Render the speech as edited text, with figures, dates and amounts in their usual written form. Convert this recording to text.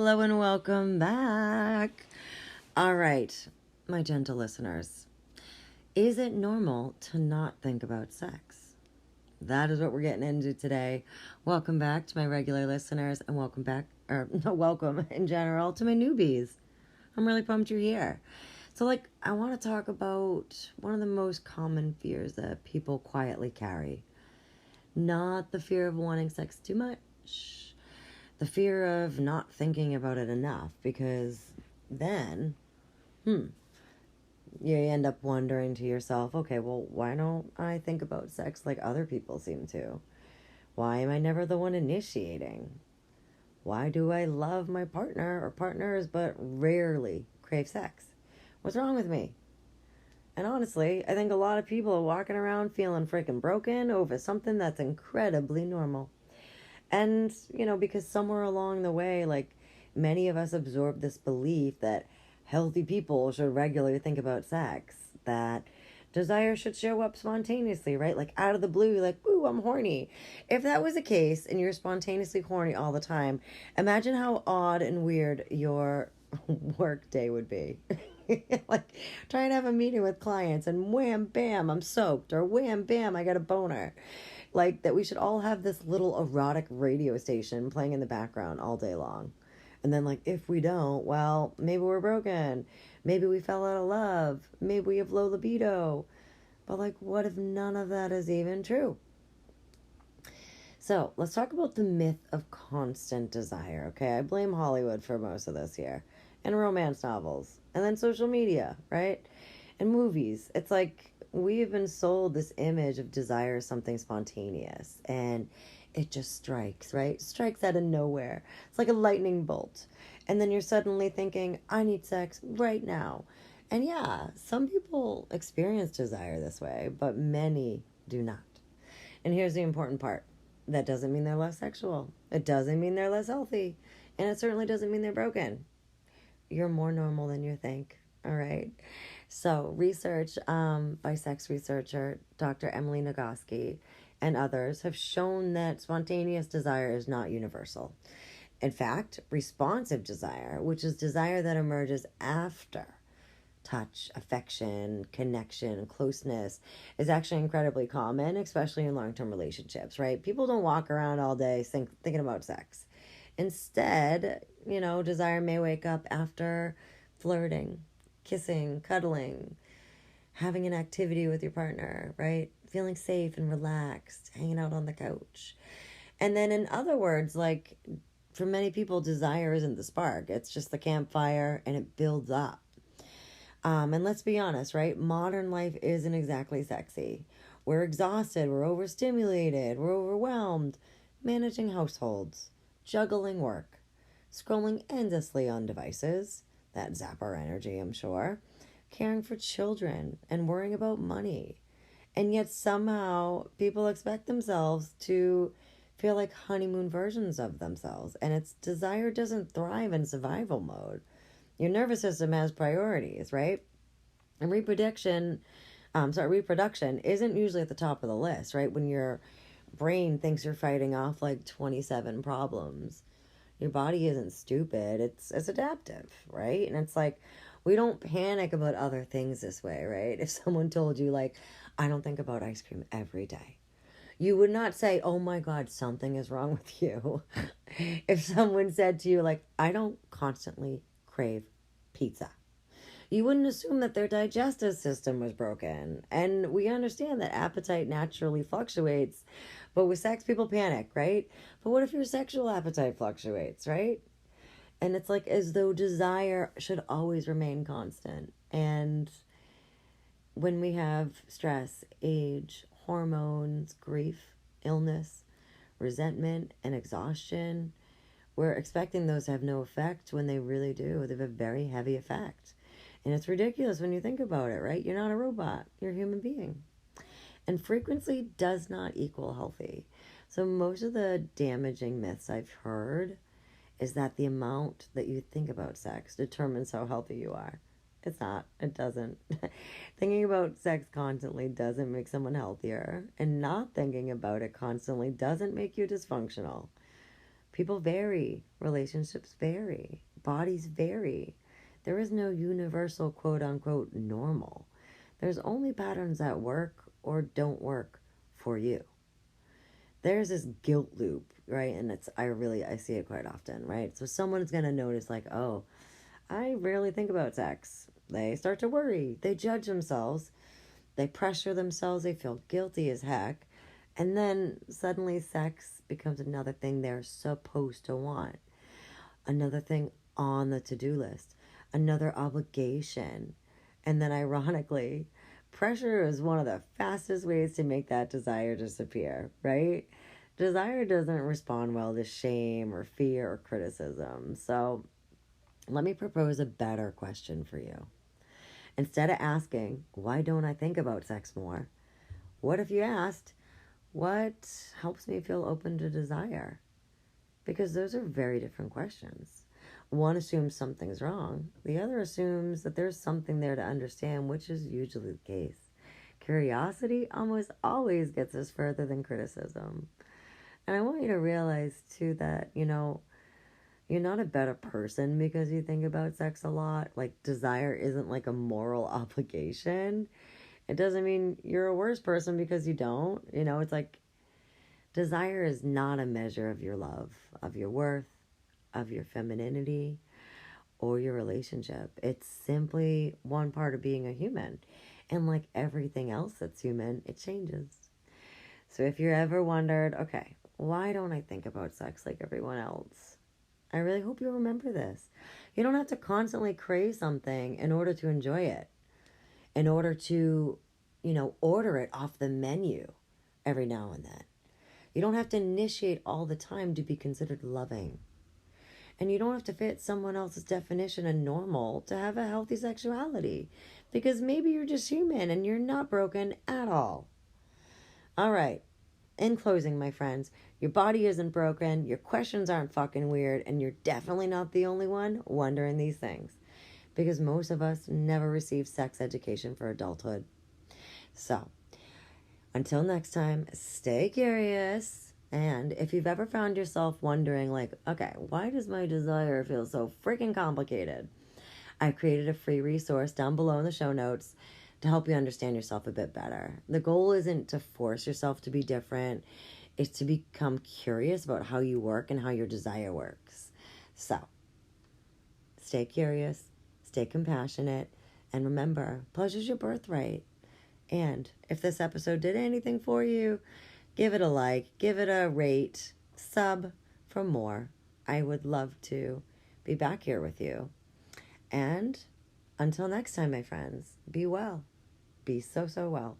Hello and welcome back. All right, my gentle listeners. Is it normal to not think about sex? That is what we're getting into today. Welcome back to my regular listeners and welcome in general to my newbies. I'm really pumped you're here. So, I want to talk about one of the most common fears that people quietly carry. Not the fear of wanting sex too much. The fear of not thinking about it enough, because then, you end up wondering to yourself, okay, well, why don't I think about sex like other people seem to? Why am I never the one initiating? Why do I love my partner or partners but rarely crave sex? What's wrong with me? And honestly, I think a lot of people are walking around feeling freaking broken over something that's incredibly normal. And, because somewhere along the way, many of us absorb this belief that healthy people should regularly think about sex, that desire should show up spontaneously, right? Out of the blue, ooh, I'm horny. If that was the case and you're spontaneously horny all the time, imagine how odd and weird your work day would be. Trying to have a meeting with clients and wham, bam, I'm soaked, or wham, bam, I got a boner. That we should all have this little erotic radio station playing in the background all day long. And then, if we don't, well, maybe we're broken. Maybe we fell out of love. Maybe we have low libido. But, what if none of that is even true? So, let's talk about the myth of constant desire, okay? I blame Hollywood for most of this here. And romance novels. And then social media, right? And movies. It's we have been sold this image of desire as something spontaneous, and it just strikes, right? Strikes out of nowhere. It's like a lightning bolt. And then you're suddenly thinking, I need sex right now. And yeah, some people experience desire this way, but many do not. And here's the important part. That doesn't mean they're less sexual. It doesn't mean they're less healthy. And it certainly doesn't mean they're broken. You're more normal than you think, all right? So, research by sex researcher Dr. Emily Nagoski and others have shown that spontaneous desire is not universal. In fact, responsive desire, which is desire that emerges after touch, affection, connection, closeness, is actually incredibly common, especially in long-term relationships, right? People don't walk around all day thinking about sex. Instead, desire may wake up after flirting, kissing, cuddling, having an activity with your partner, right? Feeling safe and relaxed, hanging out on the couch. And then in other words, for many people, desire isn't the spark. It's just the campfire and it builds up. And let's be honest, right? Modern life isn't exactly sexy. We're exhausted, we're overstimulated, we're overwhelmed, managing households, juggling work, scrolling endlessly on devices that zap our energy, I'm sure, caring for children, and worrying about money. And yet somehow people expect themselves to feel like honeymoon versions of themselves. And its desire doesn't thrive in survival mode. Your nervous system has priorities, right? And reproduction isn't usually at the top of the list, right? When your brain thinks you're fighting off 27 problems. Your body isn't stupid. It's adaptive, right? And it's we don't panic about other things this way, right? If someone told you, I don't think about ice cream every day, you would not say, oh my God, something is wrong with you. If someone said to you, I don't constantly crave pizza, you wouldn't assume that their digestive system was broken. And we understand that appetite naturally fluctuates. But with sex, people panic, right? But what if your sexual appetite fluctuates, right? And it's as though desire should always remain constant. And when we have stress, age, hormones, grief, illness, resentment, and exhaustion, we're expecting those to have no effect when they really do. They have a very heavy effect. And it's ridiculous when you think about it, right? You're not a robot. You're a human being. And frequency does not equal healthy. So most of the damaging myths I've heard is that the amount that you think about sex determines how healthy you are. It's not. It doesn't. Thinking about sex constantly doesn't make someone healthier. And not thinking about it constantly doesn't make you dysfunctional. People vary, relationships vary, bodies vary. There is no universal quote unquote normal. There's only patterns that work or don't work for you. There's this guilt loop, right? And I see it quite often, right? So someone's going to notice like, oh, I rarely think about sex. They start to worry. They judge themselves. They pressure themselves. They feel guilty as heck. And then suddenly sex becomes another thing they're supposed to want. Another thing on the to-do list. Another obligation. And then ironically, pressure is one of the fastest ways to make that desire disappear, right? Desire doesn't respond well to shame or fear or criticism. So let me propose a better question for you. Instead of asking, why don't I think about sex more? What if you asked, what helps me feel open to desire? Because those are very different questions. One assumes something's wrong. The other assumes that there's something there to understand, which is usually the case. Curiosity almost always gets us further than criticism. And I want you to realize, too, that, you're not a better person because you think about sex a lot. Like, desire isn't like a moral obligation. It doesn't mean you're a worse person because you don't. It's like desire is not a measure of your love, of your worth, of your femininity, or your relationship. It's simply one part of being a human. And like everything else that's human, it changes. So if you're ever wondered, okay, why don't I think about sex like everyone else? I really hope you remember this. You don't have to constantly crave something in order to enjoy it, in order to, order it off the menu every now and then. You don't have to initiate all the time to be considered loving. And you don't have to fit someone else's definition of normal to have a healthy sexuality. Because maybe you're just human and you're not broken at all. All right. In closing, my friends, your body isn't broken, your questions aren't fucking weird, and you're definitely not the only one wondering these things. Because most of us never received sex education for adulthood. So, until next time, stay curious. And if you've ever found yourself wondering, like, okay, why does my desire feel so freaking complicated? I've created a free resource down below in the show notes to help you understand yourself a bit better. The goal isn't to force yourself to be different. It's to become curious about how you work and how your desire works. So, stay curious, stay compassionate, and remember, pleasure's your birthright. And if this episode did anything for you, give it a like, give it a rate, sub for more. I would love to be back here with you. And until next time, my friends, be well. Be so, so well.